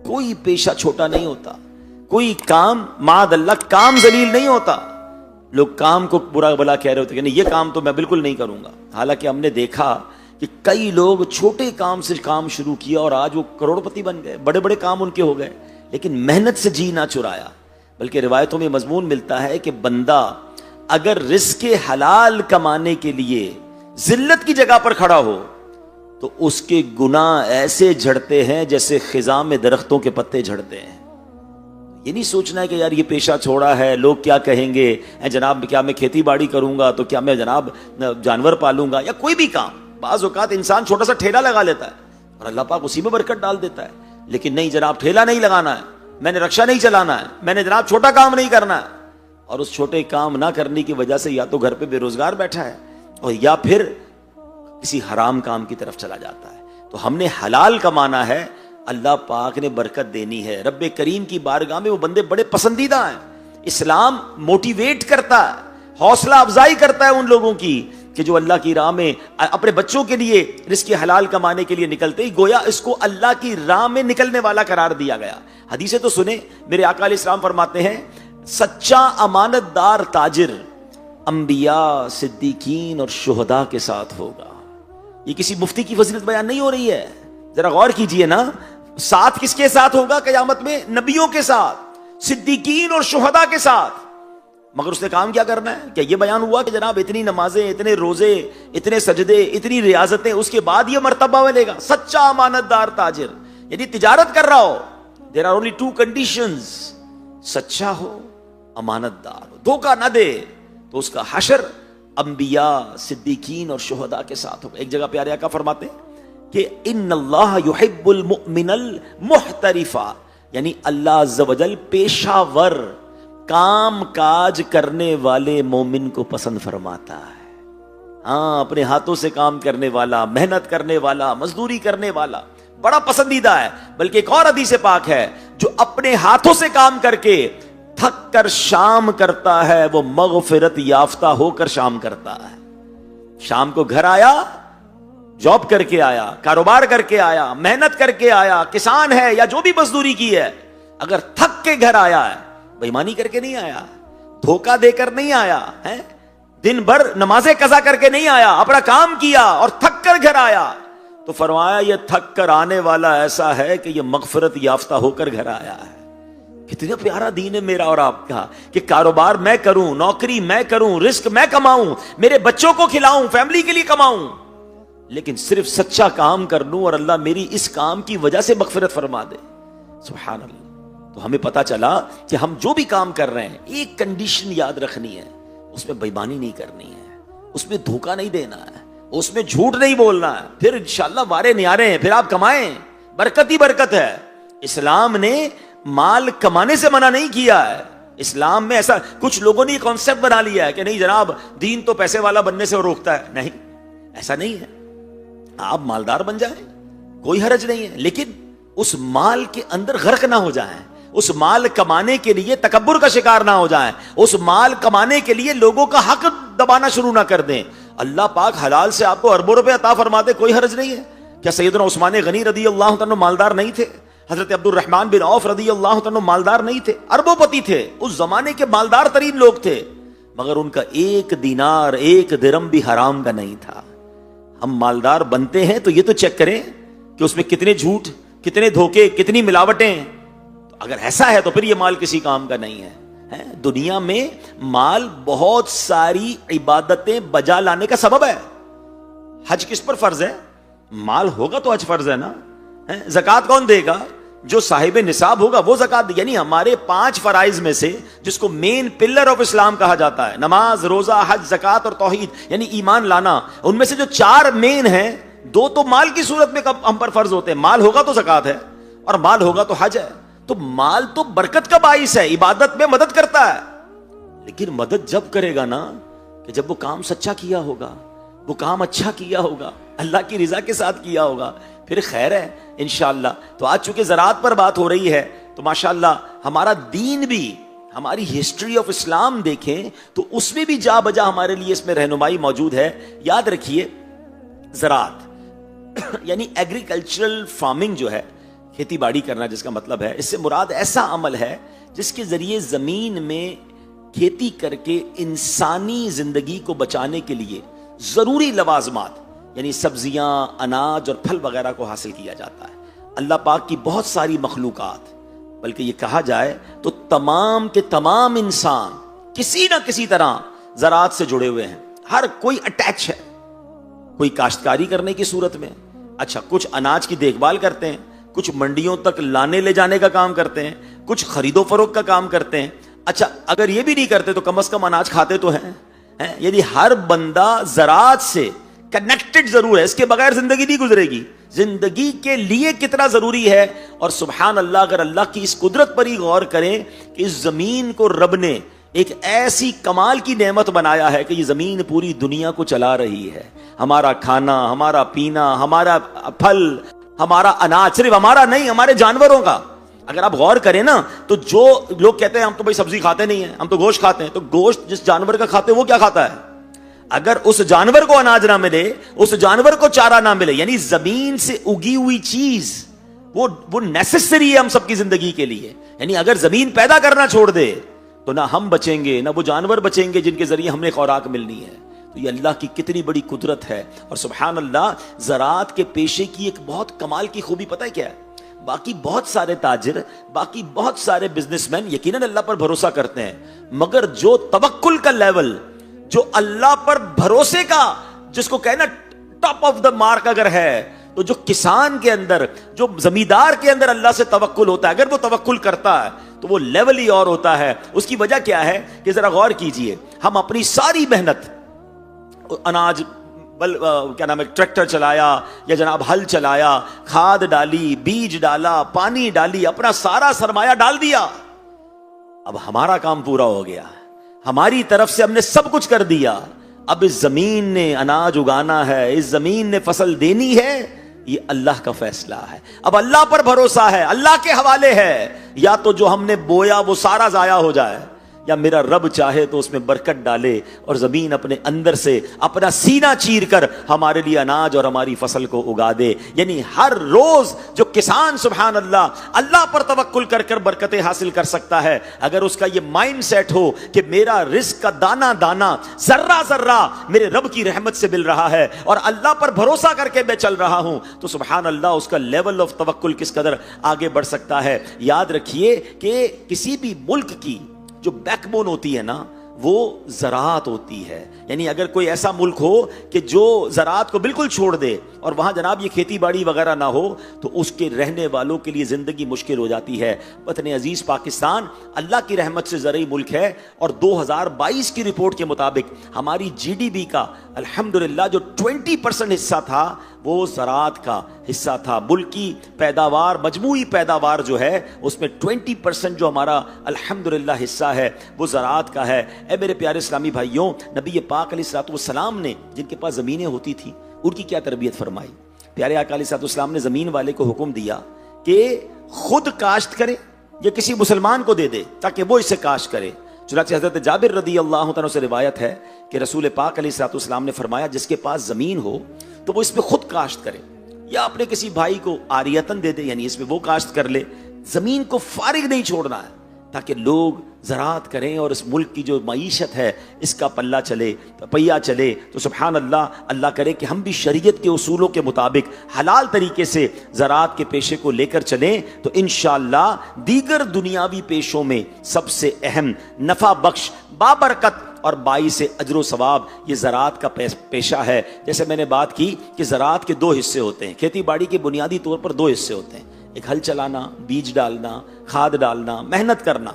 کوئی پیشہ چھوٹا نہیں ہوتا, کوئی کام معاذ اللہ کام ذلیل نہیں ہوتا. لوگ کام کو برا بلا کہہ رہے ہوتے کہ نہیں یہ کام تو میں بالکل نہیں کروں گا, حالانکہ ہم نے دیکھا کہ کئی لوگ چھوٹے کام سے کام شروع کیا اور آج وہ کروڑ پتی بن گئے, بڑے بڑے کام ان کے ہو گئے, لیکن محنت سے جی نہ چرایا. بلکہ روایتوں میں مضمون ملتا ہے کہ بندہ اگر رزق حلال کمانے کے لیے ذلت کی جگہ پر کھڑا ہو تو اس کے گناہ ایسے جھڑتے ہیں جیسے خزاں میں درختوں کے پتے جھڑتے ہیں. یہ نہیں سوچنا ہے کہ یار یہ پیشہ چھوڑا ہے لوگ کیا کہیں گے, جناب کیا میں کھیتی باڑی کروں گا, تو کیا میں جناب جانور پالوں گا, یا کوئی بھی کام. بعض اوقات انسان چھوٹا سا ٹھیلا لگا لیتا ہے اور اللہ پاک اسی میں برکت ڈال دیتا ہے, لیکن نہیں جناب ٹھیلا نہیں لگانا ہے, میں نے رکشہ نہیں چلانا ہے, میں نے جناب چھوٹا کام نہیں کرنا ہے, اور اس چھوٹے کام نہ کرنے کی وجہ سے یا تو گھر پہ بے روزگار بیٹھا ہے اور یا پھر کسی حرام کام کی طرف چلا جاتا ہے. تو ہم نے حلال کمانا ہے, اللہ پاک نے برکت دینی ہے. رب کریم کی بارگاہ میں وہ بندے بڑے پسندیدہ ہیں. اسلام موٹیویٹ کرتا ہے, حوصلہ افزائی کرتا ہے ان لوگوں کی کہ جو اللہ کی راہ میں اپنے بچوں کے لیے رزق حلال کمانے کے لیے نکلتے ہی گویا اس کو اللہ کی راہ میں نکلنے والا قرار دیا گیا. حدیثیں تو سنیں, میرے آقا علیہ السلام فرماتے ہیں سچا امانت دار تاجر انبیاء, صدیقین اور شہداء کے ساتھ ہوگا. یہ کسی مفتی کی فضیلت بیان نہیں ہو رہی ہے, ذرا غور کیجئے نا. ساتھ کس کے ساتھ ہوگا قیامت میں؟ نبیوں کے ساتھ, صدیقین اور شہداء کے ساتھ. مگر اس نے کام کیا کرنا ہے؟ کیا یہ بیان ہوا کہ جناب اتنی نمازیں, اتنے روزے, اتنے سجدے, اتنی ریاضتیں, اس کے بعد یہ مرتبہ ملے گا؟ سچا امانت دار تاجر یعنی تجارت کر رہا ہو. There are only two conditions, سچا ہو, امانت دار ہو, دھوکہ نہ دے, تو اس کا حشر انبیاء, صدیقین اور شہداء کے ساتھ ہوگا. ایک جگہ پیارے آقا فرماتے ہیں کہ ان اللہ یحب المؤمن المحترفا, یعنی اللہ عز و جل پیشہ ور کام کاج کرنے والے مومن کو پسند فرماتا ہے. ہاں, اپنے ہاتھوں سے کام کرنے والا, محنت کرنے والا, مزدوری کرنے والا بڑا پسندیدہ ہے. بلکہ ایک اور حدیث پاک ہے, جو اپنے ہاتھوں سے کام کر کے تھک کر شام کرتا ہے وہ مغفرت یافتہ ہو کر شام کرتا ہے. شام کو گھر آیا, جاب کر کے آیا, کاروبار کر کے آیا, محنت کر کے آیا, کسان ہے یا جو بھی مزدوری کی ہے, اگر تھک کے گھر آیا ہے, بےایمانی کر کے نہیں آیا, دھوکہ دے کر نہیں آیا ہے, دن بھر نمازیں قضا کر کے نہیں آیا, اپنا کام کیا اور تھک کر گھر آیا, تو فرمایا یہ تھک کر آنے والا ایسا ہے کہ یہ مغفرت یافتہ ہو کر گھر آیا ہے. کتنا پیارا دین ہے میرا اور آپ کا کہ کاروبار میں کروں, نوکری میں کروں, رزق میں کماؤں, میرے بچوں کو کھلاؤں, فیملی کے لیے کماؤں, لیکن صرف سچا کام کر لوں اور اللہ میری اس کام کی وجہ سے مغفرت فرما دے. سبحان اللہ. تو ہمیں پتا چلا کہ ہم جو بھی کام کر رہے ہیں ایک کنڈیشن یاد رکھنی ہے, اس میں بےایمانی نہیں کرنی ہے, اس میں دھوکہ نہیں دینا ہے, اس میں جھوٹ نہیں بولنا ہے, پھر انشاءاللہ وارے نیارے ہیں, پھر آپ کمائیں, برکت ہی برکت ہے. اسلام نے مال کمانے سے منع نہیں کیا ہے. اسلام میں ایسا کچھ لوگوں نے یہ کانسیپٹ بنا لیا ہے کہ نہیں جناب دین تو پیسے والا بننے سے روکتا ہے. نہیں, ایسا نہیں ہے. آپ مالدار بن جائیں, کوئی حرج نہیں ہے, لیکن اس مال کے اندر غرق نہ ہو جائیں, اس مال کمانے کے لیے تکبر کا شکار نہ ہو جائیں, اس مال کمانے کے لیے لوگوں کا حق دبانا شروع نہ کر دیں. اللہ پاک حلال سے آپ کو اربوں روپے عطا فرما دے, کوئی حرج نہیں ہے. کیا سیدنا عثمان غنی رضی اللہ عنہ مالدار نہیں تھے؟ حضرت عبد الرحمن بن عوف رضی اللہ عنہ مالدار نہیں تھے؟ اربوں پتی تھے, اس زمانے کے مالدار ترین لوگ تھے, مگر ان کا ایک دینار, ایک درم بھی حرام کا نہیں تھا. ہم مالدار بنتے ہیں تو یہ تو چیک کریں کہ اس میں کتنے جھوٹ, کتنے دھوکے, کتنی ملاوٹیں. اگر ایسا ہے تو پھر یہ مال کسی کام کا نہیں ہے. دنیا میں مال بہت ساری عبادتیں بجا لانے کا سبب ہے. حج کس پر فرض ہے؟ مال ہوگا تو حج فرض ہے نا. زکوٰۃ کون دے گا؟ جو صاحب نصاب ہوگا وہ زکوٰۃ. یعنی ہمارے 5 فرائض میں سے جس کو مین پلر آف اسلام کہا جاتا ہے, نماز, روزہ, حج, زکوٰۃ اور توحید یعنی ایمان لانا, ان میں سے جو 4 مین ہیں, 2 تو مال کی صورت میں ہم پر فرض ہوتے ہیں. مال ہوگا تو زکوٰۃ ہے اور مال ہوگا تو حج ہے. تو مال تو برکت کا باعث ہے, عبادت میں مدد کرتا ہے, لیکن مدد جب کرے گا نا کہ جب وہ کام سچا کیا ہوگا, وہ کام اچھا کیا ہوگا, اللہ کی رضا کے ساتھ کیا ہوگا, پھر خیر ہے انشاءاللہ. تو آج چونکہ زراعت پر بات ہو رہی ہے تو ماشاءاللہ ہمارا دین بھی, ہماری ہسٹری آف اسلام دیکھیں تو اس میں بھی جا بجا ہمارے لیے اس میں رہنمائی موجود ہے. یاد رکھیے زراعت یعنی ایگریکلچرل فارمنگ جو ہے, کھیتی باڑی کرنا جس کا مطلب ہے، اس سے مراد ایسا عمل ہے جس کے ذریعے زمین میں کھیتی کر کے انسانی زندگی کو بچانے کے لیے ضروری لوازمات یعنی سبزیاں، اناج اور پھل وغیرہ کو حاصل کیا جاتا ہے۔ اللہ پاک کی بہت ساری مخلوقات، بلکہ یہ کہا جائے تو تمام کے تمام انسان کسی نہ کسی طرح زراعت سے جڑے ہوئے ہیں، ہر کوئی اٹیچ ہے، کوئی کاشتکاری کرنے کی صورت میں، اچھا کچھ اناج کی دیکھ بھال کرتے ہیں، کچھ منڈیوں تک لانے لے جانے کا کام کرتے ہیں، کچھ خرید و فروخت کا کام کرتے ہیں، اچھا اگر یہ بھی نہیں کرتے تو کم از کم اناج کھاتے تو ہیں۔ یعنی ہر بندہ زراعت سے کنیکٹڈ ضرور ہے، اس کے بغیر زندگی نہیں گزرے گی۔ زندگی کے لیے کتنا ضروری ہے، اور سبحان اللہ اگر اللہ کی اس قدرت پر ہی غور کریں کہ اس زمین کو رب نے ایک ایسی کمال کی نعمت بنایا ہے کہ یہ زمین پوری دنیا کو چلا رہی ہے، ہمارا کھانا، ہمارا پینا، ہمارا پھل، ہمارا اناج، صرف ہمارا نہیں ہمارے جانوروں کا۔ اگر آپ غور کریں نا تو جو لوگ کہتے ہیں ہم تو بھائی سبزی کھاتے نہیں ہیں، ہم تو گوشت کھاتے ہیں، تو گوشت جس جانور کا کھاتے ہیں وہ کیا کھاتا ہے؟ اگر اس جانور کو اناج نہ ملے، اس جانور کو چارہ نہ ملے، یعنی زمین سے اگی ہوئی چیز وہ نیسیسری ہے ہم سب کی زندگی کے لیے، یعنی اگر زمین پیدا کرنا چھوڑ دے تو نہ ہم بچیں گے نہ وہ جانور بچیں گے جن کے ذریعے ہم نے خوراک ملنی ہے۔ تو یہ اللہ کی کتنی بڑی قدرت ہے، اور سبحان اللہ زراعت کے پیشے کی ایک بہت کمال کی خوبی پتہ ہے کیا ہے؟ باقی بہت سارے تاجر، باقی بہت سارے بزنس مین یقیناً اللہ پر بھروسہ کرتے ہیں، مگر جو توکل کا لیول، جو اللہ پر بھروسے کا جس کو کہنا ٹاپ آف دا مارک اگر ہے، تو جو کسان کے اندر، جو زمیندار کے اندر اللہ سے توکل ہوتا ہے، اگر وہ توکل کرتا ہے تو وہ لیول ہی اور ہوتا ہے۔ اس کی وجہ کیا ہے کہ ذرا غور کیجئے، ہم اپنی ساری محنت، اناج کیا نام ہے، ٹریکٹر چلایا یا جناب ہل چلایا، کھاد ڈالی، بیج ڈالا، پانی ڈالی، اپنا سارا سرمایہ ڈال دیا، اب ہمارا کام پورا ہو گیا، ہماری طرف سے ہم نے سب کچھ کر دیا، اب اس زمین نے اناج اگانا ہے، اس زمین نے فصل دینی ہے، یہ اللہ کا فیصلہ ہے۔ اب اللہ پر بھروسہ ہے، اللہ کے حوالے ہے، یا تو جو ہم نے بویا وہ سارا ضائع ہو جائے، یا میرا رب چاہے تو اس میں برکت ڈالے اور زمین اپنے اندر سے اپنا سینہ چیر کر ہمارے لیے اناج اور ہماری فصل کو اگا دے۔ یعنی ہر روز جو کسان سبحان اللہ پر توکل کر کر برکتیں حاصل کر سکتا ہے، اگر اس کا یہ مائنڈ سیٹ ہو کہ میرا رزق کا دانہ دانہ، ذرہ ذرہ میرے رب کی رحمت سے مل رہا ہے اور اللہ پر بھروسہ کر کے میں چل رہا ہوں، تو سبحان اللہ اس کا لیول آف توکل کس قدر آگے بڑھ سکتا ہے۔ یاد رکھیے کہ کسی بھی ملک کی جو بیک بون ہوتی ہے نا وہ زراعت ہوتی ہے، یعنی اگر کوئی ایسا ملک ہو کہ جو زراعت کو بالکل چھوڑ دے اور وہاں جناب یہ کھیتی باڑی وغیرہ نہ ہو تو اس کے رہنے والوں کے لیے زندگی مشکل ہو جاتی ہے۔ وطن عزیز پاکستان اللہ کی رحمت سے زرعی ملک ہے، اور 2022 کی رپورٹ کے مطابق ہماری جی ڈی بی کا الحمدللہ جو 20% حصہ تھا وہ زراعت کا حصہ تھا۔ ملک کی پیداوار، مجموعی پیداوار جو ہے اس میں 20% جو ہمارا الحمدللہ حصہ ہے وہ زراعت کا ہے۔ اے میرے پیارے اسلامی بھائیوں، نبی پاک علیہ الصلوۃ والسلام نے جن کے پاس زمینیں ہوتی تھی ان کی کیا تربیت فرمائی؟ پیارے آقا علیہ الصلوۃ والسلام نے زمین والے کو حکم دیا کہ خود کاشت کرے یا کسی مسلمان کو دے دے تاکہ وہ اسے کاشت کرے۔ چنانچہ حضرت جابر رضی اللہ عنہ سے روایت ہے کہ رسول پاک علیہ الصلوۃ والسلام نے فرمایا جس کے پاس زمین ہو تو وہ اس پہ خود کاشت کرے یا اپنے کسی بھائی کو عاریتن دے دے، یعنی اس میں وہ کاشت کر لے۔ زمین کو فارغ نہیں چھوڑنا ہے تاکہ لوگ زراعت کریں اور اس ملک کی جو معیشت ہے اس کا پلہ چلے، پہیہ چلے۔ تو سبحان اللہ، اللہ کرے کہ ہم بھی شریعت کے اصولوں کے مطابق حلال طریقے سے زراعت کے پیشے کو لے کر چلیں تو انشاءاللہ دیگر دنیاوی پیشوں میں سب سے اہم، نفع بخش، بابرکت اور باعث اجر و ثواب یہ زراعت کا پیشہ ہے۔ جیسے میں نے بات کی کہ زراعت کے دو حصے ہوتے ہیں، کھیتی باڑی کے بنیادی طور پر دو حصے ہوتے ہیں، ایک ہل چلانا، بیج ڈالنا، کھاد ڈالنا، محنت کرنا۔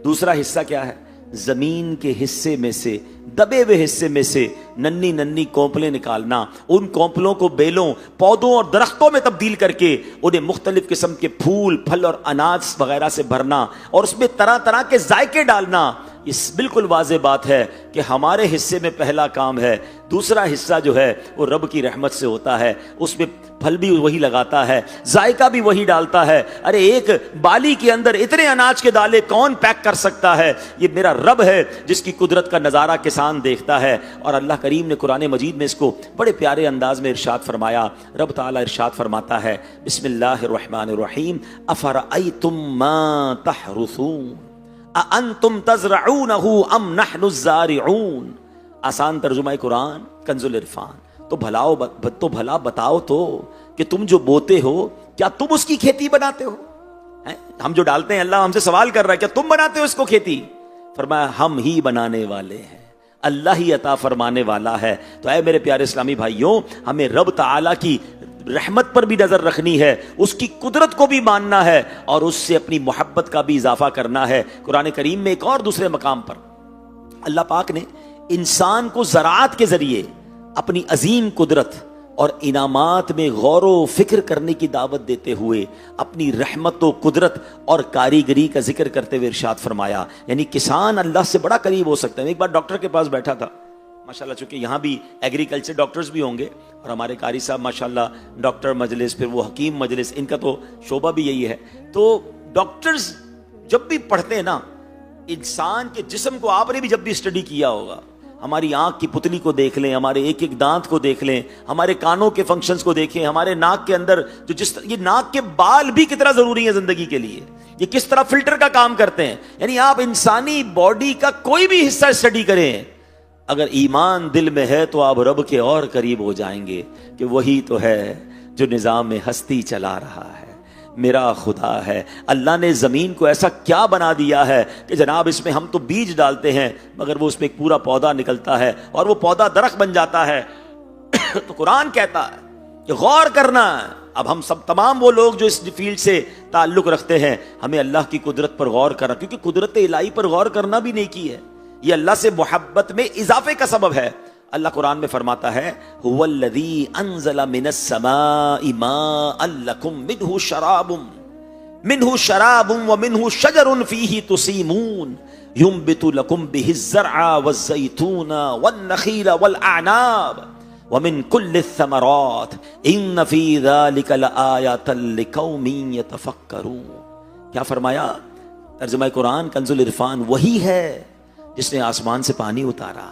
دوسرا حصہ کیا ہے؟ زمین کے حصے میں سے، دبے ہوئے حصے میں سے ننی ننی کونپلیں نکالنا، ان کونپلوں کو بیلوں، پودوں اور درختوں میں تبدیل کر کے انہیں مختلف قسم کے پھول، پھل اور اناج وغیرہ سے بھرنا اور اس میں طرح طرح کے ذائقے ڈالنا۔ اس بالکل واضح بات ہے کہ ہمارے حصے میں پہلا کام ہے، دوسرا حصہ جو ہے وہ رب کی رحمت سے ہوتا ہے، اس میں پھل بھی وہی لگاتا ہے، ذائقہ بھی وہی ڈالتا ہے۔ ارے ایک بالی کے اندر اتنے اناج کے دالے کون پیک کر سکتا ہے؟ یہ میرا رب ہے جس کی قدرت کا نظارہ کسان دیکھتا ہے۔ اور اللہ کریم نے قرآن مجید میں اس کو بڑے پیارے انداز میں ارشاد فرمایا۔ رب تعالیٰ ارشاد فرماتا ہے، بسم اللہ الرحمن الرحیم، افرأیتم ما تحرثون اانتم تزرعونہ ام نحن الزارعون۔ آسان ترجمہ قرآن کنز العرفان۔ تو بھلا بتاؤ تو کہ تم جو بوتے ہو کیا تم اس کی کھیتی بناتے ہو؟ ہم جو ڈالتے ہیں، اللہ ہم سے سوال کر رہا ہے، کیا تم بناتے ہو اس کو کھیتی؟ فرمایا ہم ہی بنانے والے ہیں، اللہ ہی عطا فرمانے والا ہے۔ تو اے میرے پیارے اسلامی بھائیوں، ہمیں رب تعالیٰ کی رحمت پر بھی نظر رکھنی ہے، اس کی قدرت کو بھی ماننا ہے، اور اس سے اپنی محبت کا بھی اضافہ کرنا ہے۔ قرآن کریم میں ایک اور دوسرے مقام پر اللہ پاک نے انسان کو زراعت کے ذریعے اپنی عظیم قدرت اور انعامات میں غور و فکر کرنے کی دعوت دیتے ہوئے اپنی رحمت و قدرت اور کاریگری کا ذکر کرتے ہوئے ارشاد فرمایا، یعنی کسان اللہ سے بڑا قریب ہو سکتا ہے۔ ایک بار ڈاکٹر کے پاس بیٹھا تھا، ماشاءاللہ، چونکہ یہاں بھی ایگریکلچر ڈاکٹرز بھی ہوں گے، اور ہمارے قاری صاحب ماشاءاللہ ڈاکٹر مجلس، پھر وہ حکیم مجلس، ان کا تو شعبہ بھی یہی ہے۔ تو ڈاکٹرز جب بھی پڑھتے ہیں نا، انسان کے جسم کو آپ نے بھی جب بھی اسٹڈی کیا ہوگا، ہماری آنکھ کی پتلی کو دیکھ لیں، ہمارے ایک ایک دانت کو دیکھ لیں، ہمارے کانوں کے فنکشنز کو دیکھیں، ہمارے ناک کے اندر جو یہ ناک کے بال بھی کتنا ضروری ہے زندگی کے لیے، یہ کس طرح فلٹر کا کام کرتے ہیں۔ یعنی آپ انسانی باڈی کا کوئی بھی حصہ اسٹڈی کریں، اگر ایمان دل میں ہے تو آپ رب کے اور قریب ہو جائیں گے کہ وہی تو ہے جو نظام ہستی چلا رہا ہے، میرا خدا ہے۔ اللہ نے زمین کو ایسا کیا بنا دیا ہے کہ جناب اس میں ہم تو بیج ڈالتے ہیں مگر وہ اس میں ایک پورا پودا نکلتا ہے اور وہ پودا درخت بن جاتا ہے۔ تو قرآن کہتا ہے کہ غور کرنا۔ اب ہم سب تمام وہ لوگ جو اس فیلڈ سے تعلق رکھتے ہیں، ہمیں اللہ کی قدرت پر غور کرنا، کیونکہ قدرت الہی پر غور کرنا بھی نیکی ہے، یہ اللہ سے محبت میں اضافے کا سبب ہے۔ اللہ قرآن میں فرماتا ہے هو الذی انزل من السماء ماء لکم منہ شراب ومنہ شجر فیہ تسیمون ینبت لکم بہ الزرع والزیتون والنخیل والاعناب ومن کل الثمرات ان فی ذلک لآیات لقوم یتفکرون۔ کیا فرمایا؟ ترجمہ قرآن کنز العرفان وہی ہے جس نے آسمان سے پانی اتارا،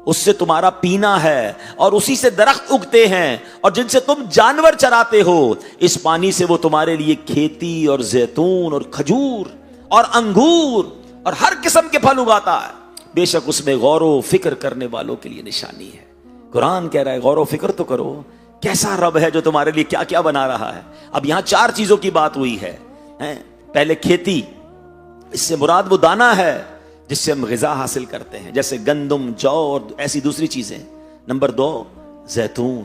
اس سے تمہارا پینا ہے، اور اسی سے درخت اگتے ہیں اور جن سے تم جانور چراتے ہو، اس پانی سے وہ تمہارے لیے کھیتی اور زیتون اور کھجور اور انگور اور ہر قسم کے پھل اگاتا ہے، بے شک اس میں غور و فکر کرنے والوں کے لیے نشانی ہے۔ قرآن کہہ رہا ہے غور و فکر تو کرو، کیسا رب ہے جو تمہارے لیے کیا کیا بنا رہا ہے۔ اب یہاں 4 چیزوں کی بات ہوئی ہے۔ پہلے کھیتی، اس سے مراد وہ دانہ ہے جس سے ہم غذا حاصل کرتے ہیں، جیسے گندم، جو اور ایسی دوسری چیزیں۔ نمبر 2 زیتون،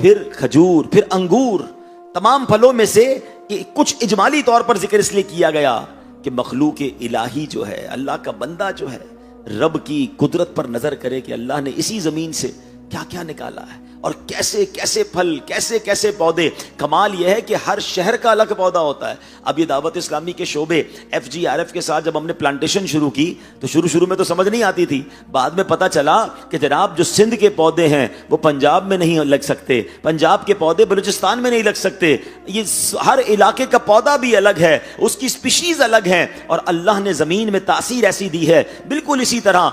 پھر کھجور، پھر انگور۔ تمام پھلوں میں سے کچھ اجمالی طور پر ذکر اس لیے کیا گیا کہ مخلوق الہی جو ہے، اللہ کا بندہ جو ہے، رب کی قدرت پر نظر کرے کہ اللہ نے اسی زمین سے کیا کیا نکالا ہے، اور کیسے کیسے پھل، کیسے کیسے پودے۔ کمال یہ ہے کہ ہر شہر کا الگ پودا ہوتا ہے۔ اب یہ دعوت اسلامی کے شعبے FGRF کے ساتھ جب ہم نے پلانٹیشن شروع کی تو شروع میں تو سمجھ نہیں آتی تھی، بعد میں پتہ چلا کہ جناب جو سندھ کے پودے ہیں وہ پنجاب میں نہیں لگ سکتے، پنجاب کے پودے بلوچستان میں نہیں لگ سکتے، یہ ہر علاقے کا پودا بھی الگ ہے، اس کی سپیشیز الگ ہیں، اور اللہ نے زمین میں تاثیر ایسی دی ہے۔ بالکل اسی طرح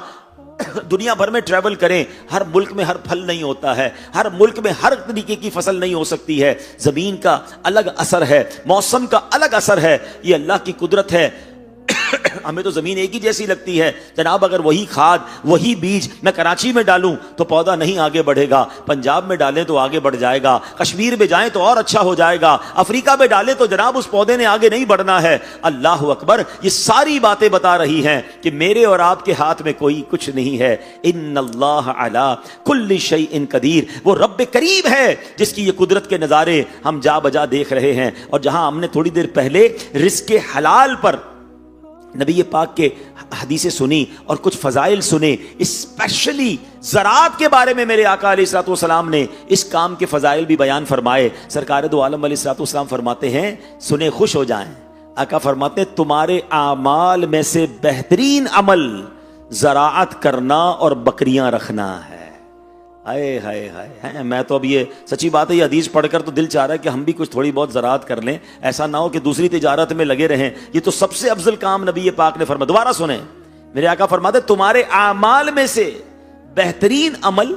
دنیا بھر میں ٹریول کریں، ہر ملک میں ہر پھل نہیں ہوتا ہے، ہر ملک میں ہر طریقے کی فصل نہیں ہو سکتی ہے، زمین کا الگ اثر ہے، موسم کا الگ اثر ہے، یہ اللہ کی قدرت ہے۔ ہمیں تو زمین ایک ہی جیسی لگتی ہے، جناب اگر وہی کھاد، وہی بیج میں کراچی میں ڈالوں تو پودا نہیں آگے بڑھے گا، پنجاب میں ڈالیں تو آگے بڑھ جائے گا، کشمیر میں جائیں تو اور اچھا ہو جائے گا، افریقہ میں ڈالیں تو جناب اس پودے نے آگے نہیں بڑھنا ہے۔ اللہ اکبر، یہ ساری باتیں بتا رہی ہیں کہ میرے اور آپ کے ہاتھ میں کوئی کچھ نہیں ہے۔ ان اللہ علی کل شیء قدیر، وہ رب کریم ہے جس کی یہ قدرت کے نظارے ہم جا بجا دیکھ رہے ہیں۔ اور جہاں ہم نے تھوڑی دیر پہلے رزق حلال پر نبی پاک کے حدیثیں سنی اور کچھ فضائل سنے، اسپیشلی زراعت کے بارے میں میرے آقا علیہ الصلوۃ والسلام نے اس کام کے فضائل بھی بیان فرمائے۔ سرکار دو عالم علیہ الصلوۃ والسلام فرماتے ہیں، سنے خوش ہو جائیں، آقا فرماتے ہیں تمہارے اعمال میں سے بہترین عمل زراعت کرنا اور بکریاں رکھنا ہے۔ ہائے ہائے ہائے، میں تو اب یہ سچی بات ہے، یہ حدیث پڑھ کر تو دل چاہ رہا ہے کہ ہم بھی کچھ تھوڑی بہت زراعت کر لیں، ایسا نہ ہو کہ دوسری تجارت میں لگے رہیں۔ یہ تو سب سے افضل کام نبی پاک نے فرمایا۔ دوبارہ سنیں، میرے آقا فرماتے تمہارے اعمال میں سے بہترین عمل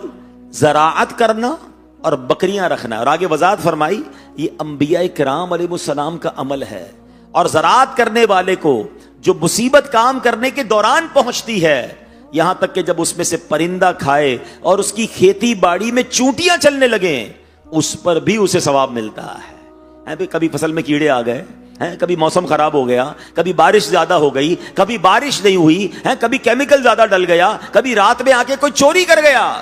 زراعت کرنا اور بکریاں رکھنا، اور آگے وضاحت فرمائی یہ انبیاء کرام علیہ السلام کا عمل ہے۔ اور زراعت کرنے والے کو جو مصیبت کام کرنے کے دوران پہنچتی ہے، یہاں تک کہ جب اس میں سے پرندہ کھائے اور اس کی کھیتی باڑی میں چونٹیاں چلنے لگیں، اس پر بھی اسے ثواب ملتا ہے۔ کبھی فصل میں کیڑے آ گئے، کبھی موسم خراب ہو گیا، کبھی بارش زیادہ ہو گئی، کبھی بارش نہیں ہوئی، کبھی کیمیکل زیادہ ڈل گیا، کبھی رات میں آ کے کوئی چوری کر گیا،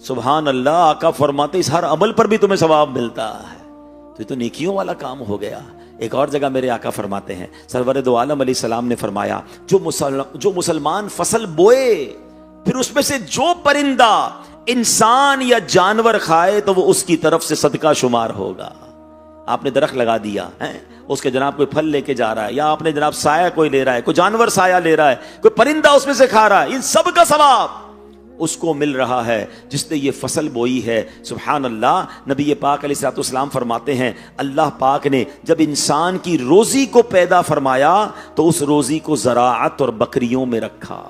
سبحان اللہ، آقا فرماتے اس ہر عمل پر بھی تمہیں ثواب ملتا ہے۔ تو یہ تو نیکیوں والا کام ہو گیا۔ ایک اور جگہ میرے آقا فرماتے ہیں، سرور دو عالم علیہ السلام نے فرمایا جو مسلمان فصل بوئے پھر اس میں سے جو پرندہ انسان یا جانور کھائے تو وہ اس کی طرف سے صدقہ شمار ہوگا۔ آپ نے درخت لگا دیا ہے، اس کے جناب کوئی پھل لے کے جا رہا ہے، یا آپ نے جناب سایہ کوئی لے رہا ہے، کوئی جانور سایہ لے رہا ہے، کوئی پرندہ اس میں سے کھا رہا ہے، ان سب کا ثواب اس کو مل رہا ہے جس نے یہ فصل بوئی ہے۔ سبحان اللہ، نبی پاک علیہ الصلوۃ والسلام فرماتے ہیں اللہ پاک نے جب انسان کی روزی کو پیدا فرمایا تو اس روزی کو زراعت اور بکریوں میں رکھا۔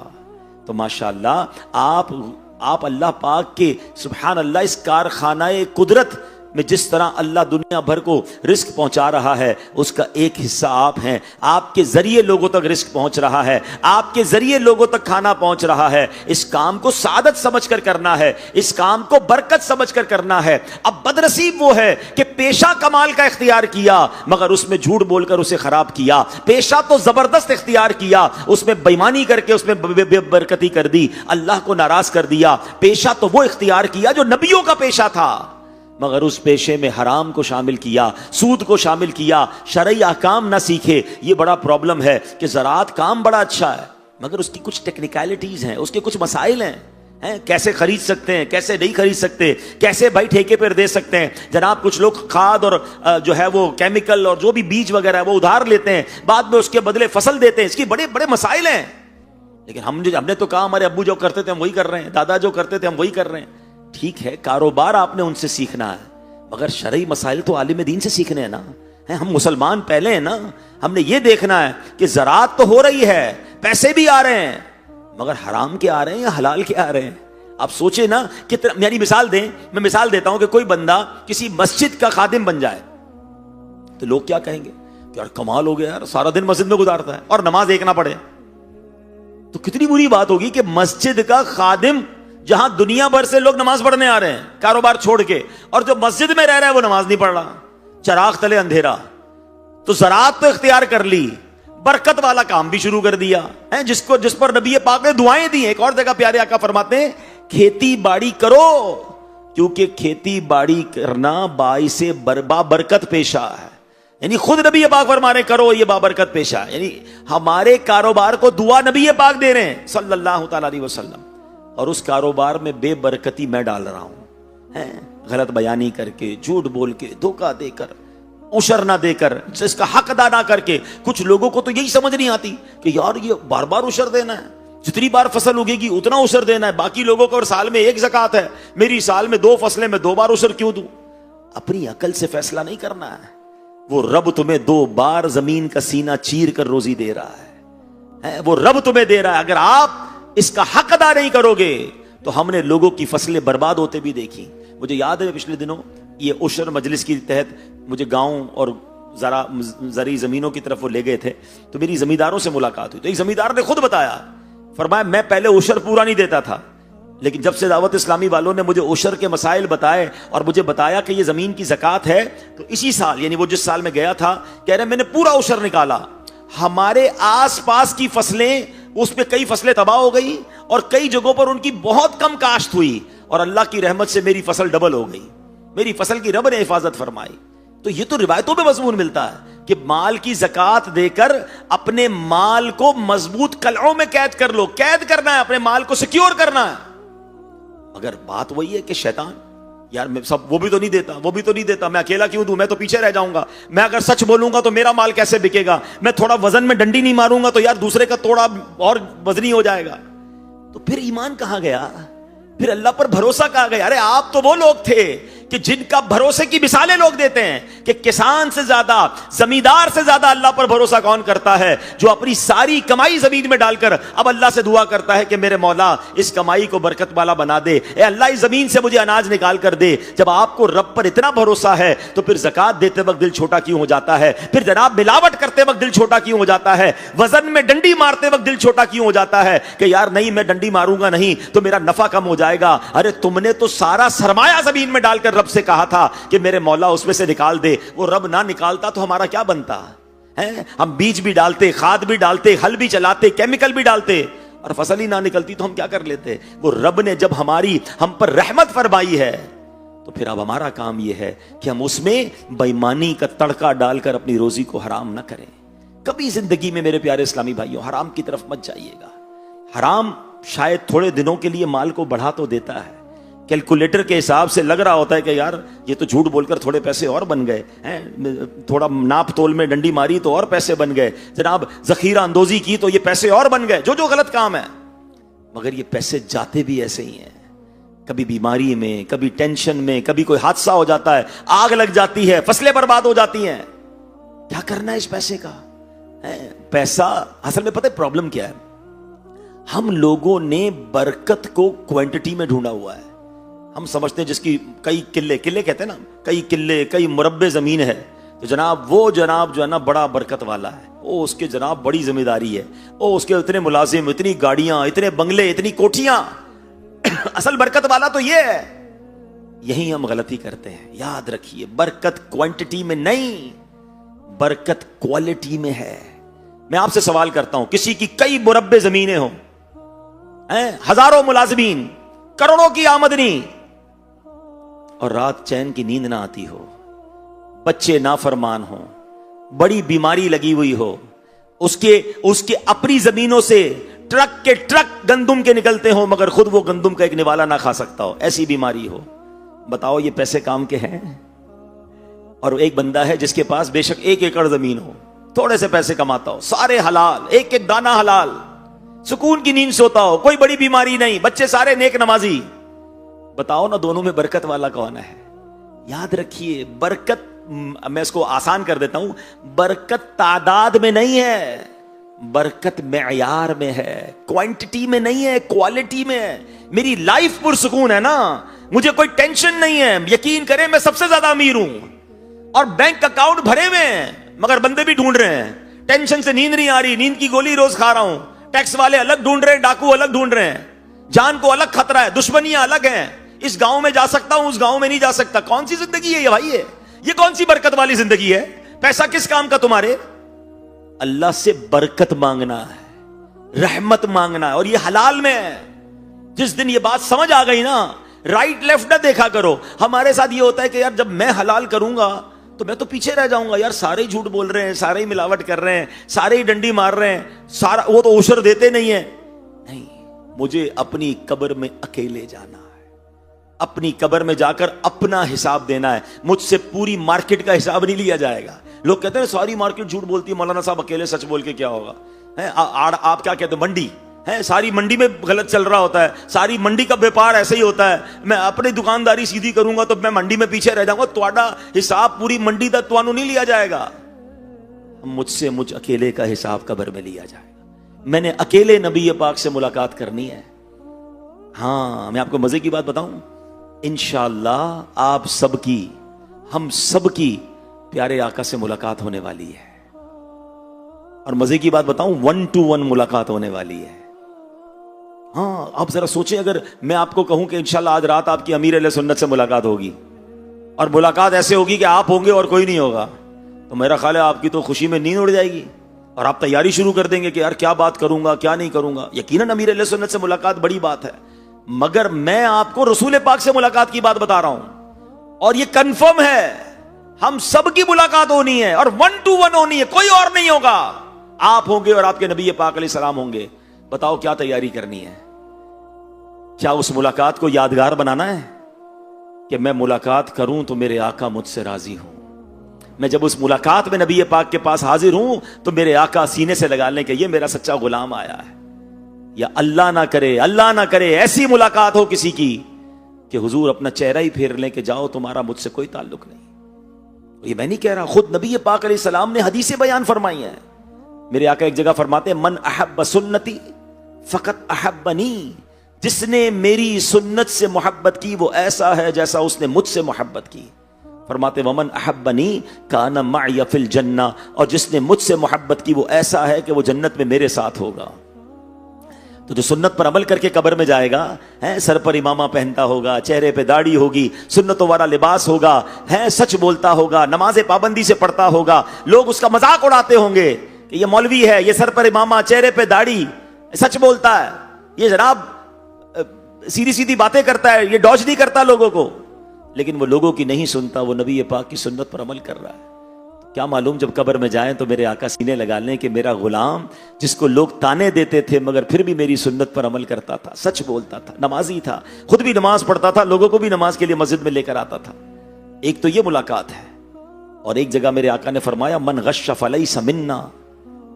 تو ماشاءاللہ آپ اللہ پاک کے سبحان اللہ اس کارخانہ قدرت میں جس طرح اللہ دنیا بھر کو رزق پہنچا رہا ہے، اس کا ایک حصہ آپ ہیں۔ آپ کے ذریعے لوگوں تک رزق پہنچ رہا ہے، آپ کے ذریعے لوگوں تک کھانا پہنچ رہا ہے۔ اس کام کو سعادت سمجھ کر کرنا ہے، اس کام کو برکت سمجھ کر کرنا ہے۔ اب بدنصیب وہ ہے کہ پیشہ کمال کا اختیار کیا مگر اس میں جھوٹ بول کر اسے خراب کیا، پیشہ تو زبردست اختیار کیا، اس میں بےمانی کر کے اس میں بے برکتی کر دی، اللہ کو ناراض کر دیا۔ پیشہ تو وہ اختیار کیا جو نبیوں کا پیشہ تھا، مگر اس پیشے میں حرام کو شامل کیا، سود کو شامل کیا، شرعی احکام نہ سیکھے۔ یہ بڑا پرابلم ہے کہ زراعت کام بڑا اچھا ہے مگر اس کی کچھ ٹیکنیکلٹیز ہیں، اس کے کچھ مسائل ہیں، کیسے خرید سکتے ہیں، کیسے نہیں خرید سکتے، کیسے بھائی ٹھیکے پر دے سکتے ہیں۔ جناب کچھ لوگ کھاد اور جو ہے وہ کیمیکل اور جو بھی بیج وغیرہ ہے وہ ادھار لیتے ہیں، بعد میں اس کے بدلے فصل دیتے ہیں، اس کی بڑے بڑے مسائل ہیں۔ لیکن ہم نے تو کہا ہمارے ابو جو کرتے تھے ہم وہی کر رہے ہیں، دادا جو کرتے تھے ہم وہی کر رہے ہیں۔ ٹھیک ہے، کاروبار آپ نے ان سے سیکھنا ہے مگر شرعی مسائل تو عالم دین سے سیکھنے ہیں نا۔ ہم مسلمان پہلے ہیں نا، ہم نے یہ دیکھنا ہے کہ زراعت تو ہو رہی ہے، پیسے بھی آ رہے ہیں مگر حرام کے آ رہے ہیں یا حلال کے آ رہے ہیں؟ آپ سوچیں نا، یعنی میں مثال دیتا ہوں کہ کوئی بندہ کسی مسجد کا خادم بن جائے تو لوگ کیا کہیں گے کہ یار کمال ہو گیا، یار سارا دن مسجد میں گزارتا ہے اور نماز ایک نہ پڑھے، تو کتنی بری بات ہوگی کہ مسجد کا خادم جہاں دنیا بھر سے لوگ نماز پڑھنے آ رہے ہیں کاروبار چھوڑ کے، اور جو مسجد میں رہ رہا ہے وہ نماز نہیں پڑھ رہا، چراغ تلے اندھیرا۔ تو زراعت تو اختیار کر لی، برکت والا کام بھی شروع کر دیا ہے، جس پر نبی پاک نے دعائیں دی ہیں۔ ایک اور جگہ پیارے آقا فرماتے ہیں کھیتی باڑی کرو کیونکہ کھیتی باڑی کرنا باعث بابرکت پیشہ ہے، یعنی خود نبی پاک فرما رہے کرو، یہ بابرکت پیشہ ہے، یعنی ہمارے کاروبار کو دعا نبی پاک دے رہے ہیں صلی اللہ تعالی علیہ وسلم، اور اس کاروبار میں بے برکتی میں ڈال رہا ہوں، غلط بیانی کر کے، جھوٹ بول کے، دھوکہ دے کر، عشر نہ دے کر، اس کا حق ادا نہ کر کے۔ کچھ لوگوں کو تو یہی سمجھ نہیں آتی کہ یار یہ بار بار عشر دینا ہے، جتنی بار فصل اگے گی اتنا عشر دینا ہے، باقی لوگوں کو سال میں ایک زکات ہے، میری سال میں 2 فصلیں میں 2 بار عشر کیوں دوں؟ اپنی عقل سے فیصلہ نہیں کرنا ہے، وہ رب تمہیں 2 بار زمین کا سینہ چیر کر روزی دے رہا ہے، وہ رب تمہیں دے رہا ہے، اگر آپ اس کا حق ادا نہیں کرو گے تو ہم نے لوگوں کی فصلیں برباد ہوتے بھی دیکھی۔ مجھے یاد ہے پچھلے دنوں یہ عشر مجلس کی تحت مجھے گاؤں اور زرعی زمینوں کی طرف وہ لے گئے تھے، تو میری زمینداروں سے ملاقات ہوئی، تو ایک زمیندار نے خود بتایا، فرمایا میں پہلے عشر پورا نہیں دیتا تھا، لیکن جب سے دعوت اسلامی والوں نے مجھے عشر کے مسائل بتائے اور مجھے بتایا کہ یہ زمین کی زکات ہے، تو اسی سال یعنی وہ جس سال میں گیا تھا کہہ رہے میں نے پورا عشر نکالا۔ ہمارے آس پاس کی فصلیں، اس پہ کئی فصلیں تباہ ہو گئی اور کئی جگہوں پر ان کی بہت کم کاشت ہوئی، اور اللہ کی رحمت سے میری فصل ڈبل ہو گئی، میری فصل کی رب نے حفاظت فرمائی۔ تو یہ تو روایتوں میں مضمون ملتا ہے کہ مال کی زکات دے کر اپنے مال کو مضبوط قلعوں میں قید کر لو، قید کرنا ہے، اپنے مال کو سیکیور کرنا ہے۔ مگر بات وہی ہے کہ شیطان یار میں سب وہ بھی تو نہیں دیتا، وہ بھی تو نہیں دیتا، میں اکیلا کیوں دوں، میں تو پیچھے رہ جاؤں گا، میں اگر سچ بولوں گا تو میرا مال کیسے بکے گا، میں تھوڑا وزن میں ڈنڈی نہیں ماروں گا تو یار دوسرے کا توڑا اور وزنی ہو جائے گا۔ تو پھر ایمان کہاں گیا؟ پھر اللہ پر بھروسہ کہاں گیا؟ ارے آپ تو وہ لوگ تھے کہ جن کا بھروسے کی مثالیں لوگ دیتے ہیں کہ کسان سے زیادہ، زمیندار سے زیادہ اللہ پر بھروسہ کون کرتا ہے؟ جو اپنی ساری کمائی زمین میں ڈال کر اب اللہ سے دعا کرتا ہے کہ میرے مولا اس کمائی کو برکت والا بنا دے، اے اللہ اس زمین سے مجھے اناج نکال کر دے۔ جب آپ کو رب پر اتنا بھروسہ ہے تو پھر زکات دیتے وقت دل چھوٹا کیوں ہو جاتا ہے؟ پھر جناب ملاوٹ کرتے وقت دل چھوٹا کیوں ہو جاتا ہے؟ وزن میں ڈنڈی مارتے وقت دل چھوٹا کیوں ہو جاتا ہے کہ یار نہیں میں ڈنڈی ماروں گا نہیں تو میرا نفع کم ہو جائے گا؟ ارے تم نے تو سارا سرمایہ زمین میں ڈال کر رب سے کہا تھا کہ میرے مولا اس میں سے نکال دے، وہ رب نہ نکالتا تو ہمارا کیا بنتا ہے؟ ہم بیج بھی ڈالتے، کھاد بھی ڈالتے، ہل بھی چلاتے، کیمیکل بھی ڈالتے، اور فصل ہی نہ نکلتی تو ہم کیا کر لیتے؟ وہ رب نے جب ہم پر رحمت فرمائی ہے تو پھر اب ہمارا کام یہ ہے کہ ہم اس میں بے ایمانی کا تڑکا ڈال کر اپنی روزی کو حرام نہ کریں۔ کبھی زندگی میں میرے پیارے اسلامی بھائیوں حرام کی طرف مت جائیے گا۔ حرام شاید تھوڑے دنوں کے لیے مال کو بڑھا تو دیتا ہے، کیلکولیٹر کے حساب سے لگ رہا ہوتا ہے کہ یار یہ تو جھوٹ بول کر تھوڑے پیسے اور بن گئے ہیں، تھوڑا ناپ تول میں ڈنڈی ماری تو اور پیسے بن گئے، جناب ذخیرہ اندوزی کی تو یہ پیسے اور بن گئے، جو غلط کام ہے۔ مگر یہ پیسے جاتے بھی ایسے ہی ہیں، کبھی بیماری میں، کبھی ٹینشن میں، کبھی کوئی حادثہ ہو جاتا ہے، آگ لگ جاتی ہے، فصلیں برباد ہو جاتی ہیں۔ کیا کرنا ہے اس پیسے کا؟ پیسہ اصل میں پتہ ہے پرابلم کیا ہے؟ ہم لوگوں نے برکت کو کوانٹٹی میں ڈھونڈا ہوا ہے۔ ہم سمجھتے ہیں جس کی کئی قلے کہتے ہیں نا، کئی قلے، کئی مربع زمین ہے تو جناب وہ جناب جو ہے نا بڑا برکت والا ہے، وہ اس کے جناب بڑی ذمہ داری ہے، وہ اس کے اتنے ملازم، اتنی گاڑیاں، اتنے بنگلے، اتنی کوٹھیاں۔ اصل برکت والا تو یہ ہے۔ یہی ہم غلطی کرتے ہیں۔ یاد رکھیے برکت کوانٹٹی میں نہیں، برکت کوالٹی میں ہے۔ میں آپ سے سوال کرتا ہوں، کسی کی کئی مربع زمینیں ہوں، ہزاروں ملازمین، کروڑوں کی آمدنی، اور رات چین کی نیند نہ آتی ہو، بچے نافرمان ہوں، بڑی بیماری لگی ہوئی ہو، اس کے اپنی زمینوں سے ٹرک کے ٹرک گندم کے نکلتے ہوں مگر خود وہ گندم کا ایک نوالا نہ کھا سکتا ہو، ایسی بیماری ہو، بتاؤ یہ پیسے کام کے ہیں؟ اور ایک بندہ ہے جس کے پاس بے شک 1 ایکڑ زمین ہو، تھوڑے سے پیسے کماتا ہو، سارے حلال، ایک ایک دانہ حلال، سکون کی نیند سوتا ہو، کوئی بڑی بیماری نہیں، بچے سارے نیک نمازی، بتاؤ نا دونوں میں برکت والا کون ہے؟ یاد رکھیے برکت، میں اس کو آسان کر دیتا ہوں، برکت تعداد میں نہیں ہے، برکت معیار میں ہے، کوانٹٹی میں نہیں ہے، کوالٹی میں ہے۔ میری لائف پرسکون ہے نا، مجھے کوئی ٹینشن نہیں ہے، یقین کریں میں سب سے زیادہ امیر ہوں اور بینک اکاؤنٹ بھرے ہوئے ہیں مگر بندے بھی ڈھونڈ رہے ہیں، ٹینشن سے نیند نہیں آ رہی، نیند کی گولی روز کھا رہا ہوں، ٹیکس والے الگ ڈھونڈ رہے ہیں، ڈاکو الگ ڈھونڈ رہے ہیں، جان کو الگ خطرہ ہے، دشمنیاں الگ ہیں، اس گاؤں میں جا سکتا ہوں، اس گاؤں میں نہیں جا سکتا۔ کون سی زندگی ہے یہ بھائی؟ یہ کون سی برکت والی زندگی ہے؟ پیسہ کس کام کا تمہارے؟ اللہ سے برکت مانگنا ہے، رحمت مانگنا ہے، اور یہ حلال میں ہے۔ جس دن یہ بات سمجھ آ گئی نا، رائٹ لیفٹ نہ دیکھا کرو۔ ہمارے ساتھ یہ ہوتا ہے کہ یار جب میں حلال کروں گا تو میں تو پیچھے رہ جاؤں گا، یار سارے ہی جھوٹ بول رہے ہیں، سارے ہی ملاوٹ کر رہے ہیں، سارے ہی ڈنڈی مار رہے ہیں، سارا وہ تو عشر دیتے نہیں ہیں۔ نہیں، مجھے اپنی قبر میں اکیلے جانا ہے، اپنی قبر میں جا کر اپنا حساب دینا ہے، مجھ سے پوری مارکیٹ کا حساب نہیں لیا جائے گا۔ لوگ کہتے ہیں ساری مارکیٹ جھوٹ بولتی ہے، مولانا صاحب اکیلے سچ بول کے کیا ہوگا؟ آپ کیا کہتے ہیں؟ منڈی ہے، ساری منڈی میں غلط چل رہا ہوتا ہے، ساری منڈی کا بیپار ایسے ہی ہوتا ہے، میں اپنی دکانداری سیدھی کروں گا تو میں منڈی میں پیچھے رہ جاؤں گا، تھوڑا حساب پوری منڈی تک توانو نہیں لیا جائے گا، مجھ اکیلے کا حساب قبر میں لیا جائے گا۔ میں نے اکیلے نبی پاک سے ملاقات کرنی ہے۔ ہاں، میں آپ کو مزے کی بات بتاؤں، انشاءاللہ آپ سب کی، ہم سب کی پیارے آقا سے ملاقات ہونے والی ہے، اور مزے کی بات بتاؤں 1 to 1 ملاقات ہونے والی ہے۔ ہاں، آپ ذرا سوچیں، اگر میں آپ کو کہوں کہ انشاءاللہ آج رات آپ کی امیر اہل سنت سے ملاقات ہوگی، اور ملاقات ایسے ہوگی کہ آپ ہوں گے اور کوئی نہیں ہوگا، تو میرا خیال ہے آپ کی تو خوشی میں نیند اڑ جائے گی، اور آپ تیاری شروع کر دیں گے کہ یار کیا بات کروں گا، کیا نہیں کروں گا۔ یقیناً امیر اہل سنت سے ملاقات بڑی بات ہے، مگر میں آپ کو رسول پاک سے ملاقات کی بات بتا رہا ہوں، اور یہ کنفرم ہے، ہم سب کی ملاقات ہونی ہے، اور 1 to 1 ہونی ہے، کوئی اور نہیں ہوگا، آپ ہوں گے اور آپ کے نبی پاک علیہ السلام ہوں گے۔ بتاؤ کیا تیاری کرنی ہے؟ کیا اس ملاقات کو یادگار بنانا ہے کہ میں ملاقات کروں تو میرے آقا مجھ سے راضی ہوں، میں جب اس ملاقات میں نبی پاک کے پاس حاضر ہوں تو میرے آقا سینے سے لگا لیں کہ یہ میرا سچا غلام آیا ہے۔ یا اللہ نہ کرے ایسی ملاقات ہو کسی کی کہ حضور اپنا چہرہ ہی پھیر لیں کہ جاؤ تمہارا مجھ سے کوئی تعلق نہیں. یہ میں نہیں کہہ رہا، خود نبی پاک علیہ السلام نے حدیثیں بیان فرمائی ہیں. میرے آقا ایک جگہ فرماتے ہیں من احب سنتی فقط احبنی، جس نے میری سنت سے محبت کی وہ ایسا ہے جیسا اس نے مجھ سے محبت کی. فرماتے ومن احبنی کان معی فی الجنہ، اور جس نے مجھ سے محبت کی وہ ایسا ہے کہ وہ جنت میں میرے ساتھ ہوگا. تو جو سنت پر عمل کر کے قبر میں جائے گا، سر پر امامہ پہنتا ہوگا، چہرے پہ داڑھی ہوگی، سنتوں والا لباس ہوگا، سچ بولتا ہوگا، نماز پابندی سے پڑھتا ہوگا، لوگ اس کا مذاق اڑاتے ہوں گے کہ یہ مولوی ہے، یہ سر پر امامہ، چہرے پہ داڑھی، سچ بولتا ہے، یہ جناب سیدھی سیدھی باتیں کرتا ہے، یہ ڈاج نہیں کرتا لوگوں کو. لیکن وہ لوگوں کی نہیں سنتا، وہ نبی پاک کی سنت پر عمل کر رہا ہے. کیا معلوم جب قبر میں جائیں تو میرے آقا سینے لگا لیں کہ میرا غلام جس کو لوگ تانے دیتے تھے مگر پھر بھی میری سنت پر عمل کرتا تھا، سچ بولتا تھا، نمازی تھا، خود بھی نماز پڑھتا تھا، لوگوں کو بھی نماز کے لیے مسجد میں لے کر آتا تھا. ایک تو یہ ملاقات ہے. اور ایک جگہ میرے آقا نے فرمایا من غش فلیس منا،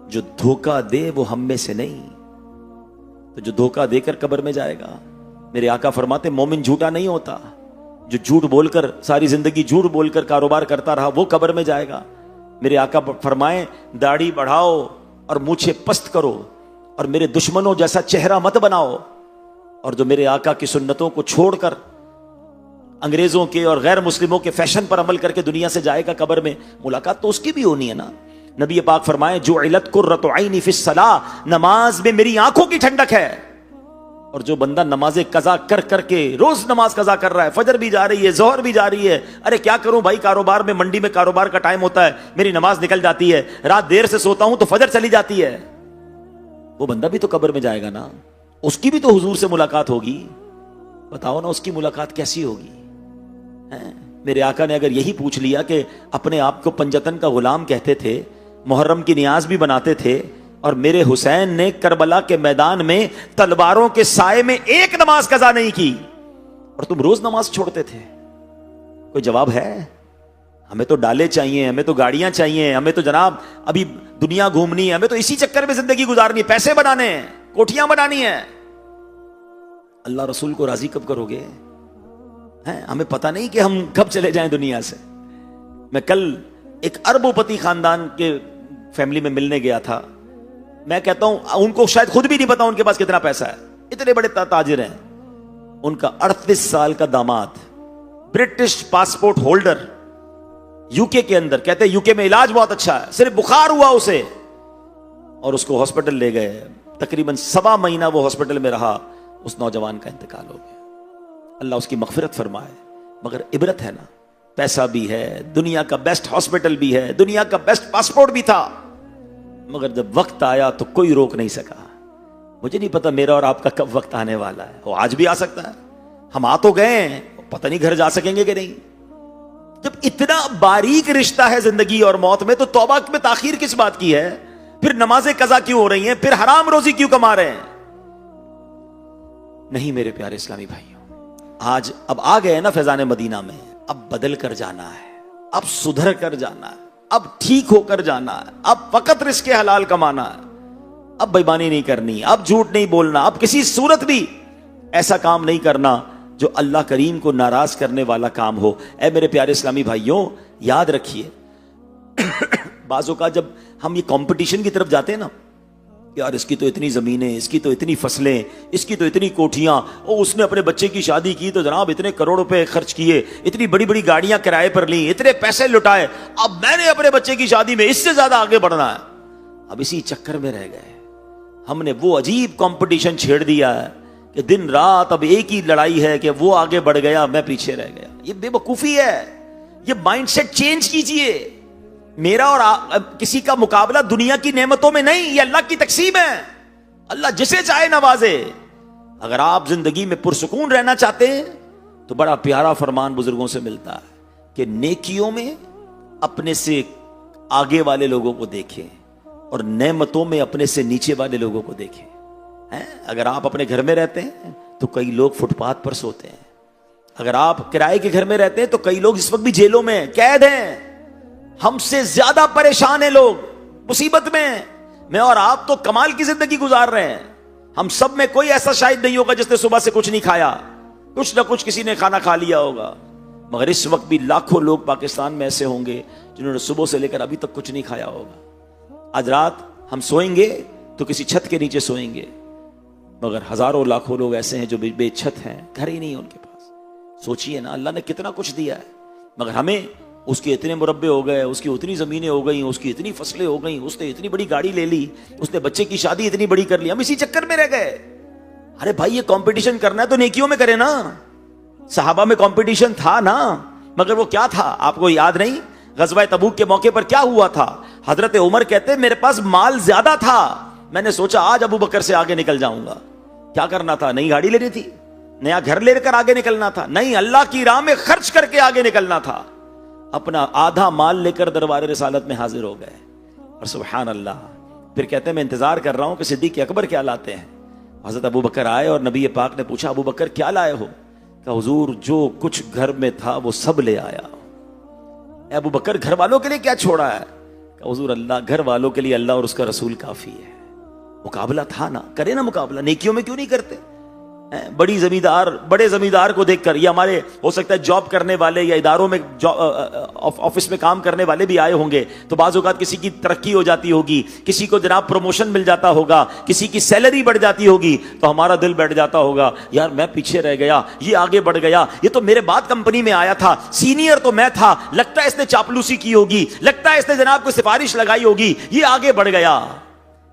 جو دھوکہ دے وہ ہم میں سے نہیں. تو جو دھوکہ دے کر قبر میں جائے گا، میرے آقا فرماتے مومن جھوٹا نہیں ہوتا. جو جھوٹ بول کر ساری زندگی جھوٹ بول کر کاروبار کرتا رہا وہ قبر میں جائے گا. میرے آقا فرمائیں داڑھی بڑھاؤ اور مونچھیں پست کرو اور میرے دشمنوں جیسا چہرہ مت بناؤ. اور جو میرے آقا کی سنتوں کو چھوڑ کر انگریزوں کے اور غیر مسلموں کے فیشن پر عمل کر کے دنیا سے جائے گا قبر میں، ملاقات تو اس کی بھی ہونی ہے نا. نبی پاک فرمائیں جعلت قرۃ عینی فی الصلاۃ، نماز میں میری آنکھوں کی ٹھنڈک ہے. اور جو بندہ نماز قضا کر کر کے روز نماز قضا کر رہا ہے، فجر بھی جا رہی ہے، ظہر بھی جا رہی ہے، ارے کیا کروں بھائی کاروبار میں، منڈی میں کاروبار کا ٹائم ہوتا ہے، میری نماز نکل جاتی ہے، رات دیر سے سوتا ہوں تو فجر چلی جاتی ہے، وہ بندہ بھی تو قبر میں جائے گا نا. اس کی بھی تو حضور سے ملاقات ہوگی. بتاؤ نا اس کی ملاقات کیسی ہوگی. میرے آقا نے اگر یہی پوچھ لیا کہ اپنے آپ کو پنجتن کا غلام کہتے تھے، محرم کی نیاز بھی بناتے تھے، اور میرے حسین نے کربلا کے میدان میں تلواروں کے سائے میں ایک نماز قضا نہیں کی، اور تم روز نماز چھوڑتے تھے، کوئی جواب ہے؟ ہمیں تو ڈالے چاہیے، ہمیں تو گاڑیاں چاہیے، ہمیں تو جناب ابھی دنیا گھومنی ہے، ہمیں تو اسی چکر میں زندگی گزارنی ہے، پیسے بنانے ہیں، کوٹھیاں بنانی ہیں. اللہ رسول کو راضی کب کرو گے؟ ہمیں پتہ نہیں کہ ہم کب چلے جائیں دنیا سے. میں کل ایک اربوں پتی خاندان کے فیملی میں ملنے گیا تھا. میں کہتا ہوں ان کو شاید خود بھی نہیں پتا ان کے پاس کتنا پیسہ ہے، اتنے بڑے تاجر ہیں. ان کا 38 سال کا داماد برٹش پاسپورٹ ہولڈر یو کے اندر، کہتے ہیں یو کے میں علاج بہت اچھا ہے، صرف بخار ہوا اسے اور اس کو ہاسپٹل لے گئے. تقریباً 1.25 مہینہ وہ ہاسپٹل میں رہا. اس نوجوان کا انتقال ہو گیا. اللہ اس کی مغفرت فرمائے. مگر عبرت ہے نا، پیسہ بھی ہے، دنیا کا بیسٹ ہاسپٹل بھی ہے، دنیا کا بیسٹ پاسپورٹ بھی تھا، مگر جب وقت آیا تو کوئی روک نہیں سکا. مجھے نہیں پتا میرا اور آپ کا کب وقت آنے والا ہے، وہ آج بھی آ سکتا ہے. ہم آ تو گئے ہیں، پتہ نہیں گھر جا سکیں گے کہ نہیں. جب اتنا باریک رشتہ ہے زندگی اور موت میں تو توبہ میں تاخیر کس بات کی ہے؟ پھر نمازیں قضا کیوں ہو رہی ہیں؟ پھر حرام روزی کیوں کما رہے ہیں؟ نہیں میرے پیارے اسلامی بھائیوں، آج اب آ گئے نا فیضان مدینہ میں، اب بدل کر جانا ہے، اب سدھر کر جانا ہے، اب ٹھیک ہو کر جانا ہے، اب فقط رزق حلال کمانا ہے، اب بےایمانی نہیں کرنی، اب جھوٹ نہیں بولنا، اب کسی صورت بھی ایسا کام نہیں کرنا جو اللہ کریم کو ناراض کرنے والا کام ہو. اے میرے پیارے اسلامی بھائیوں، یاد رکھیے بعض اوقات جب ہم یہ کمپٹیشن کی طرف جاتے ہیں نا، یار اس کی تو اتنی زمینیں، اس کی تو اتنی فصلیں، اس کی تو اتنی کوٹھیاں، اور اس نے اپنے بچے کی شادی کی تو جناب اتنے کروڑ روپے خرچ کیے، اتنی بڑی بڑی گاڑیاں کرائے پر لیں، اتنے پیسے لٹائے، اب میں نے اپنے بچے کی شادی میں اس سے زیادہ آگے بڑھنا ہے. اب اسی چکر میں رہ گئے. ہم نے وہ عجیب کمپٹیشن چھیڑ دیا ہے کہ دن رات اب ایک ہی لڑائی ہے کہ وہ آگے بڑھ گیا میں پیچھے رہ گیا. یہ بے وقوفی ہے. یہ مائنڈ سیٹ چینج کیجئے. میرا اور کسی کا مقابلہ دنیا کی نعمتوں میں نہیں، یہ اللہ کی تقسیم ہے. اللہ جسے چاہے نوازے. اگر آپ زندگی میں پرسکون رہنا چاہتے ہیں تو بڑا پیارا فرمان بزرگوں سے ملتا ہے کہ نیکیوں میں اپنے سے آگے والے لوگوں کو دیکھیں اور نعمتوں میں اپنے سے نیچے والے لوگوں کو دیکھیں. اگر آپ اپنے گھر میں رہتے ہیں تو کئی لوگ فٹ پاتھ پر سوتے ہیں. اگر آپ کرائے کے گھر میں رہتے ہیں تو کئی لوگ اس وقت بھی جیلوں میں قید ہیں. ہم سے زیادہ پریشان ہیں لوگ، مصیبت میں. میں اور آپ تو کمال کی زندگی گزار رہے ہیں. ہم سب میں کوئی ایسا شاید نہیں ہوگا جس نے صبح سے کچھ نہیں کھایا، کچھ نہ کچھ کسی نے کھانا کھا لیا ہوگا، مگر اس وقت بھی لاکھوں لوگ پاکستان میں ایسے ہوں گے جنہوں نے صبح سے لے کر ابھی تک کچھ نہیں کھایا ہوگا۔ آج رات ہم سوئیں گے تو کسی چھت کے نیچے سوئیں گے، مگر ہزاروں لاکھوں لوگ ایسے ہیں جو بے چھت ہیں، گھر ہی نہیں ان کے پاس۔ سوچئے نا، اللہ نے کتنا کچھ دیا ہے، مگر ہمیں اس کے اتنے مربع ہو گئے، اس کی اتنی زمینیں ہو گئیں، اس کی اتنی فصلیں ہو گئیں، اس نے اتنی بڑی گاڑی لے لی، اس نے بچے کی شادی اتنی بڑی کر لی، ہم اسی چکر میں رہ گئے۔ ارے بھائی یہ کمپٹیشن کرنا ہے تو نیکیوں میں کرے نا۔ صحابہ میں کمپٹیشن تھا نا، مگر وہ کیا تھا آپ کو یاد نہیں؟ غزوہ تبوک کے موقع پر کیا ہوا تھا؟ حضرت عمر کہتے میرے پاس مال زیادہ تھا، میں نے سوچا آج ابو بکر سے آگے نکل جاؤں گا۔ کیا کرنا تھا؟ نئی گاڑی لینی تھی، نیا گھر لے کر آگے نکلنا تھا، نہیں، اللہ کی راہ میں خرچ کر کے آگے نکلنا تھا۔ اپنا آدھا مال لے کر دربار رسالت میں حاضر ہو گئے، اور سبحان اللہ پھر کہتے ہیں میں انتظار کر رہا ہوں کہ صدیق اکبر کیا لاتے ہیں۔ حضرت ابو بکر آئے اور نبی پاک نے پوچھا ابو بکر کیا لائے ہو؟ کہ حضور جو کچھ گھر میں تھا وہ سب لے آیا۔ اے ابو بکر گھر والوں کے لیے کیا چھوڑا ہے؟ کہ حضور اللہ گھر والوں کے لیے اللہ اور اس کا رسول کافی ہے۔ مقابلہ تھا نا، کرے نا مقابلہ، نیکیوں میں کیوں نہیں کرتے؟ بڑے زمیندار کو دیکھ کر، یہ ہمارے ہو سکتا ہے جاب کرنے والے یا اداروں میں آفس میں کام کرنے والے بھی آئے ہوں گے، تو بعض اوقات کسی کی ترقی ہو جاتی ہوگی، کسی کو جناب پروموشن مل جاتا ہوگا، کسی کی سیلری بڑھ جاتی ہوگی، تو ہمارا دل بیٹھ جاتا ہوگا یار میں پیچھے رہ گیا، یہ آگے بڑھ گیا، یہ تو میرے بعد کمپنی میں آیا تھا، سینئر تو میں تھا، لگتا ہے اس نے چاپلوسی کی ہوگی، لگتا ہے اس نے جناب کو سفارش لگائی ہوگی، یہ آگے بڑھ گیا۔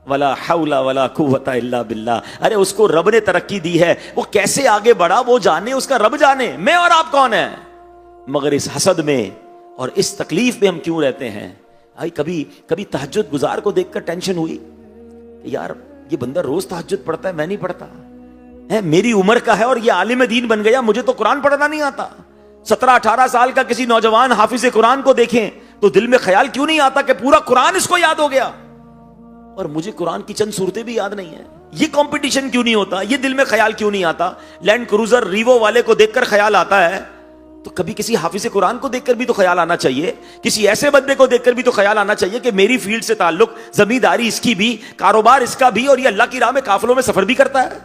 ولا حول ولا قوت الا باللہ۔ ارے اس کو رب نے ترقی دی ہے، وہ کیسے آگے بڑھا وہ جانے، اس کا رب جانے، میں اور آپ کون ہیں؟ مگر اس حسد میں اور اس تکلیف میں ہم کیوں رہتے ہیں؟ کبھی تہجد گزار کو دیکھ کر ٹینشن ہوئی کہ یار یہ بندہ روز تہجد پڑھتا ہے، میں نہیں پڑھتا، میری عمر کا ہے اور یہ عالم دین بن گیا، مجھے تو قرآن پڑھنا نہیں آتا۔ 17-18 سال کا کسی نوجوان حافظ قرآن کو دیکھیں تو دل میں خیال کیوں نہیں آتا کہ پورا قرآن اس کو یاد ہو گیا، اور مجھے قرآن کی چند صورتیں بھی یاد نہیں ہیں؟ یہ کمپٹیشن کیوں نہیں ہوتا؟ یہ دل میں خیال کیوں نہیں آتا؟ لینڈ کروزر ریوو والے کو دیکھ کر خیال آتا ہے تو کبھی کسی حافظ قرآن کو دیکھ کر بھی تو خیال آنا چاہیے، کسی ایسے بندے کو دیکھ کر بھی تو خیال آنا چاہیے کہ میری فیلڈ سے تعلق، زمینداری اس کی بھی، کاروبار اس کا بھی، اور یہ اللہ کی راہ میں قافلوں میں سفر بھی کرتا ہے،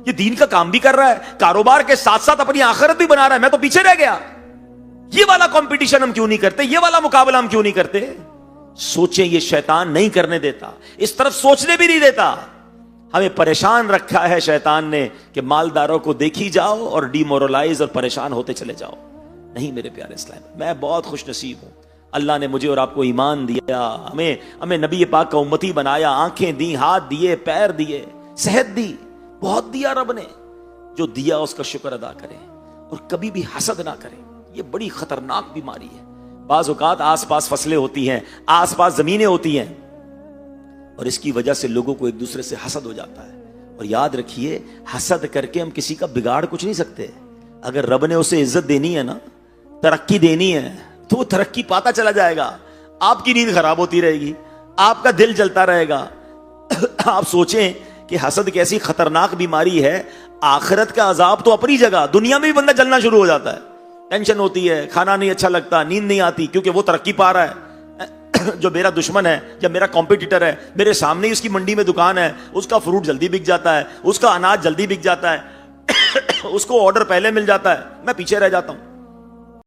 یہ دین کا کام بھی کر رہا ہے، کاروبار کے ساتھ ساتھ اپنی آخرت بھی بنا رہا ہے، میں تو پیچھے رہ گیا۔ یہ والا کمپٹیشن ہم کیوں نہیں کرتے؟ یہ والا مقابلہ ہم کیوں نہیں کرتے؟ سوچیں، یہ شیطان نہیں کرنے دیتا، اس طرف سوچنے بھی نہیں دیتا۔ ہمیں پریشان رکھا ہے شیطان نے کہ مالداروں کو دیکھی جاؤ اور ڈی مورلائز اور پریشان ہوتے چلے جاؤ۔ نہیں میرے پیارے اسلام، میں بہت خوش نصیب ہوں، اللہ نے مجھے اور آپ کو ایمان دیا، ہمیں نبی پاک کا امتی بنایا، آنکھیں دی، ہاتھ دیے، پیر دیے، صحت دی، بہت دیا رب نے۔ جو دیا اس کا شکر ادا کریں اور کبھی بھی حسد نہ کریں، یہ بڑی خطرناک بیماری ہے۔ بعض اوقات آس پاس فصلیں ہوتی ہیں، آس پاس زمینیں ہوتی ہیں، اور اس کی وجہ سے لوگوں کو ایک دوسرے سے حسد ہو جاتا ہے۔ اور یاد رکھیے، حسد کر کے ہم کسی کا بگاڑ کچھ نہیں سکتے۔ اگر رب نے اسے عزت دینی ہے نا، ترقی دینی ہے، تو وہ ترقی پاتا چلا جائے گا، آپ کی نیند خراب ہوتی رہے گی، آپ کا دل جلتا رہے گا۔ آپ سوچیں کہ حسد کیسی خطرناک بیماری ہے۔ آخرت کا عذاب تو اپنی جگہ، دنیا میں بھی بندہ جلنا شروع ہو جاتا ہے، ٹینشن ہوتی ہے، کھانا نہیں اچھا لگتا، نیند نہیں آتی، کیونکہ وہ ترقی پا رہا ہے۔ جو میرا دشمن ہے یا میرا کمپیٹیٹر ہے، میرے سامنے ہی اس کی منڈی میں دکان ہے، اس کا فروٹ جلدی بک جاتا ہے، اس کا اناج جلدی بک جاتا ہے، اس کو آرڈر پہلے مل جاتا ہے، میں پیچھے رہ جاتا ہوں۔